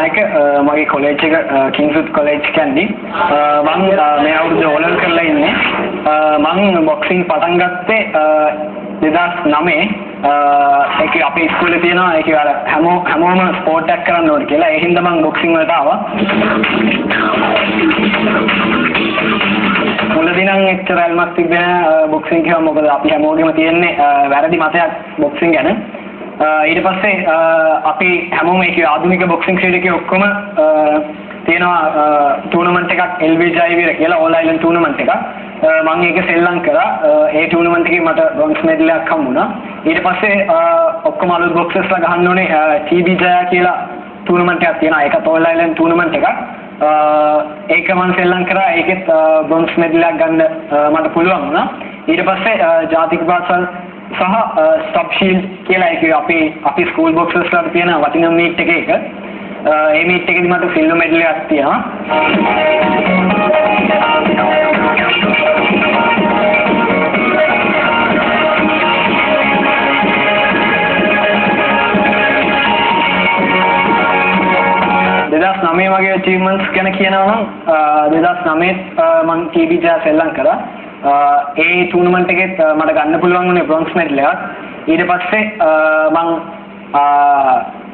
දිසානායක මගේ කොලෙජ් එක කිංස්වුඩ් කොලෙජ් කැන්ඩි මම මේ අවුරුද්ද ඕලල් කරලා ඉන්නේ මම බොක්සින් පටන් ගත්තේ 2009 ඒක අපේ ඉස්කෝලේ තියෙනවා ඒක අර හැමෝම ස්පෝර්ට් එකක් කරන්න ඕනේ කියලා ඒ හින්දා මම බොක්සින් වලට ආවා මුලදී නම් එච්චර ඇල්මක් තිබ්බේ නෑ බොක්සින් කියවම මොකද අපි හැමෝගෙම තියෙන්නේ වැරදි මතයක් බොක්සින් ගැන ඊට පස්සේ අපි හැමෝම ඒක ආධුනික බොක්සින් ක්‍රීඩකයෝ ඔක්කොම තියෙනවා ටූර්නමන්ට් එකක් LBJIV කියලා ඕල් අයිලන්ඩ් ටූර්නමන්ට් එකක් මම ඒක සෙල්ලම් කරා ඒ ටූර්නමන්ට් එකේ මට බ්‍රොන්ස් මෙඩල් එකක් හම්බුණා ඊට පස්සේ ඔක්කොම අලුත් බොක්සර්ස්ලා ගහන්න ඕනේ TBJ කියලා ටූර්නමන්ට් එකක් තියෙනවා ඒකත් ඕල් අයිලන්ඩ් ටූර්නමන්ට් එකක් ඒක මම සෙල්ලම් කරා ඒකෙත් බ්‍රොන්ස් මෙඩල් එකක් ගන්න මට පුළුවන් වුණා ඊට පස්සේ ජාතික පාසල් සහ ස්ටොප් ෂීල්ඩ් කියලා ඒක අපි ස්කූල් බොක්සර්ස්ලාට තියෙන වටිනා මීට් එකක ඒ මීට් එකේදී මට සිල්වර් මෙඩල් එකක් තියෙනවා 2009 වගේ achievements ගැන කියනවා නම් 2009 මම TBJ සෙල්ලම් කරා ඒ ටූර්නමන්ට් එකෙත් මට ගන්න පුළුවන් වුණේ බ්‍රොන්ස් මෙඩල් එකක් ඊට පස්සේ මම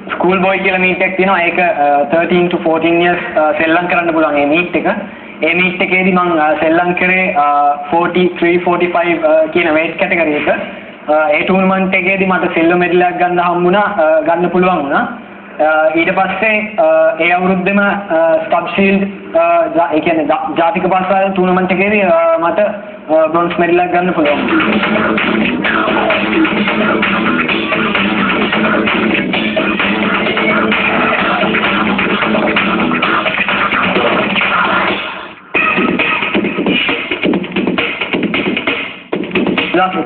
ස්කූල් බොයි කියලා මීට් එකක් තියෙනවා ඒක 13 to 14 years සෙල්ලම් කරන්න පුළුවන් මේ මීට් එක ඒ මීට් එකේදී මම සෙල්ලම් කරේ 43 45 කියන weight category එක ඒ ටූර්නමන්ට් එකේදී මට සිල්වර් මෙඩල් එකක් ගන්න පුළුවන් වුණා ඊට පස්සේ ඒ අවුරුද්දේම ස්ටොප් ෂීල්ඩ් ඒ කියන්නේ ජාතික පාසල් ටූර්නමන්ට් එකේදී මට බ්‍රොන්ස් මෙඩල් එකක් ගන්න පුළුවන්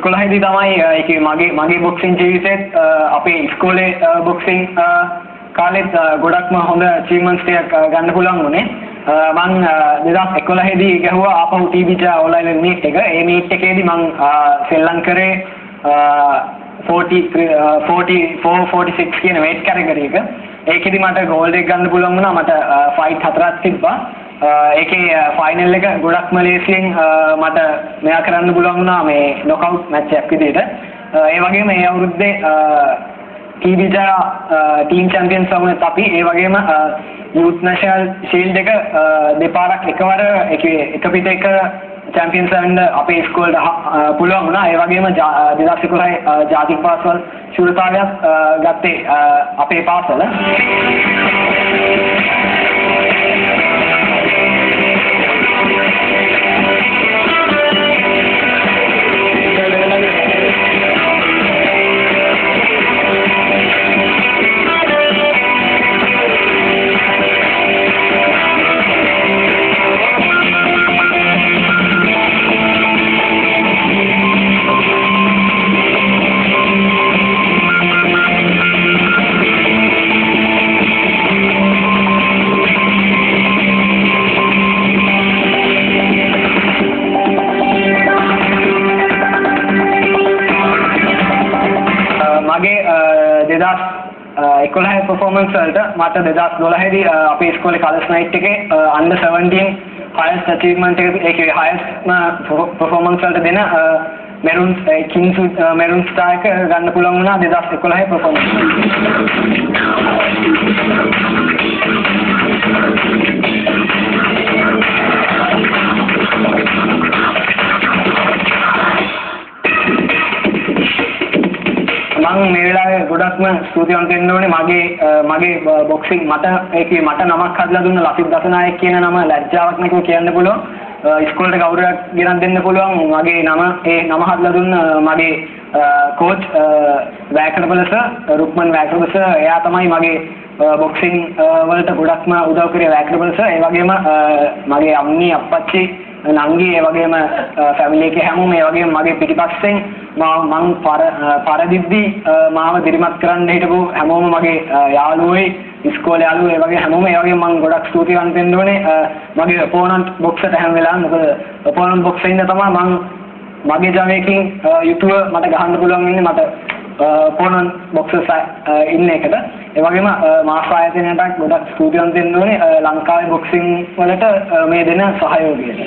කොළහේදී තමයි ඒකේ මගේ බොක්සින් ජීවිතේත් අපේ ඉස්කෝලේ බොක්සින් කාලෙත් ගොඩක්ම හොඳ අචීව්මන්ට්ස් ටිකක් ගන්න පුළුවන් වුණේ මම 2011 දී ගහුවා ආපහු TBJ ඕල් අයිලන්ඩ් මීට් එක ඒ මීට් එකේදී මම සෙල්ලම් කරේ 44 කියන weight category එක ඒකෙදි මට gold එක ගන්න පුළුවන් වුණා මට ෆයිට් 4ක් තිබ්බා ඒකේ ෆයිනල් එක ගොඩක්ම ලේසියෙන් මට මෙයා කරන්න පුළුවන් වුණා මේ නොකවුට් මැච් එකක් විදිහට ඒ වගේම මේ අවුරුද්දේ TBJ ටීම් චැම්පියන්ස් වුණත් අපි ඒ වගේම යූත් නැෂනල් ෂීල්ඩ් එක දෙපාරක් එකවර එක පිට එක චැම්පියන්ස් වෙන්න අපේ ඉස්කෝලේට පුළුවන් වුණා ඒ වගේම 2011 ජාතික පාසල් ශූරතාවයක් ගත්තේ අපේ පාසල performance වලට මට 2012 දී අපේ ඉස්කෝලේ කලර්ස් නයිට් එකේ under 17 highest achievement එක ඒකේ highest performance වලට දෙන මෙරුන් කිංස්වුඩ් මෙරුන් ස්ටාර් එක ගන්න පුළුවන් වුණා 2011 performance මම මේ වෙලාවේ ගොඩක්ම ස්තුතිවන්ත වෙන්න ඕනේ මගේ බොක්සින් මට නමක් හදලා දුන්න ලසිත් දසනායක කියන නම ලැජ්ජාවක් නැතුව කියන්න පුළුවන් ඉස්කෝලේට ගෞරවයක් ගෙනත් දෙන්න පුළුවන් මගේ නම හදලා දුන්න මගේ කෝච් වැකරපල සර් රුක්මන් වැකරපල සර් එයා තමයි මගේ බොක්සින් වලට ගොඩක්ම උදව් කරේ වැකරපල සර් ඒ වගේම මගේ අම්මී අප්පච්චි නංගි ඒ වගේම ෆැමිලි එකේ හැමෝම ඒ වගේම මගේ පිටිපස්සෙන් මම පරදිද්දී මාව දිරිමත් කරන්න හිටපු හැමෝම මගේ යාළුවෝයි ඉස්කෝලේ යාළුවෝ ඒ වගේ හැමෝම ඒ වගේ මම ගොඩක් ස්තුතිවන්ත වෙන්න ඕනේ මගේ ඔපෝනන්ට් බොක්සට හැම වෙලාවෙම මොකද ඔපෝනන්ට් බොක්සේ ඉන්න තමයි මම මගේ ජවයකින් යුතුව මට ගහන්න පුළුවන් ඉන්නේ මට opponent boxers ඉන්න එකට. ඒ වගේම මාස් ආයතනයට ගොඩක් ස්තුතිවන්ත වෙන්න ඕනේ ලංකාවේ boxing වලට මේ දෙන සහයෝගයට.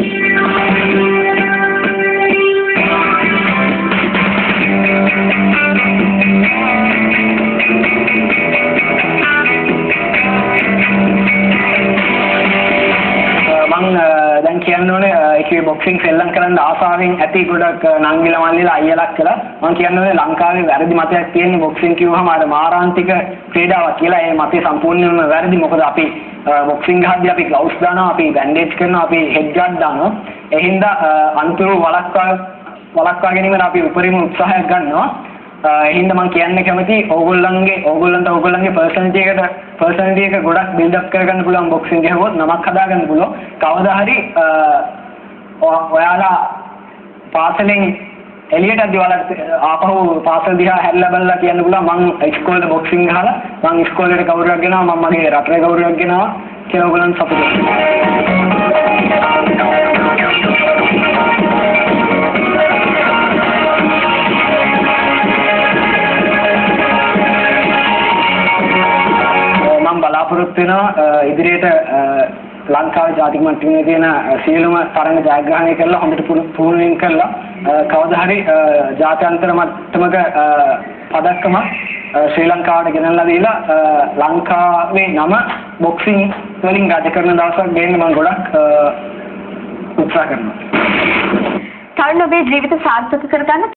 දැන් කියන්න ඕනේ ඒකේ බොක්සිං සෙල්ලම් කරන්න ආසාවෙන් ඇති ගොඩක් නංගිලා මල්ලිලා අයියලා කියලා මම කියන්න ඕනේ ලංකාවේ වැරදි මතයක් තියෙන බොක්සිං කිව්වහම අර මාරාන්තික ක්‍රීඩාවක් කියලා. ඒ මතය සම්පූර්ණයෙන්ම වැරදි. මොකද අපි බොක්සිං ගහද්දී අපි ග්ලව්ස් දානවා, අපි බැන්ඩේජ් කරනවා, අපි හෙඩ් ගාඩ් දානවා. ඒ හින්දා අන්තිම වළක්වා ගැනීමට අපි උපරිම උත්සාහයක් ගන්නවා. ඒ හින්දා මම කියන්න කැමති ඕගොල්ලන්ගේ පර්සනැලිටි එක ගොඩක් බිල්ඩ් අප් කරගන්න පුළුවන් බොක්සිං ගහුවොත් නමක් හදාගන්න පුළුවන්. කවදා හරි ඔයාලා පාසලෙන් එළියට ඇද්දි ඔයාලා ආපහු පාසල දිහා හැරිලා බලලා කියන්න පුළුවන් මම ඉස්කෝලේ බොක්සිං ගහලා මම ඉස්කෝලේට ගෞරවයක් ගෙනාවා, මම මගේ රටේ ගෞරවයක් ගෙනාවා කියලා ඔයගොල්ලන් සතුටු වෙනවා. බලාපොරොත්තු වෙනවා ඉදිරියට ලංකාවේ ජාතික මට්ටමේ තියෙන සියලුම තරඟ ජයග්‍රහණය කරලා හොඳට පුහුණුවෙන් කරලා කවදා හරි ජාත්‍යන්තර මට්ටමක පදක්කම ශ්‍රී ලංකාවට ගෙනල්ලා දීලා ලංකාවේ නම බොක්සිං වලින් රජ කරන දවසක් ගේන්න මම ගොඩක් උත්සාහ කරනවා. තරුණ ඔබේ ජීවිත සාර්ථක කරගන්න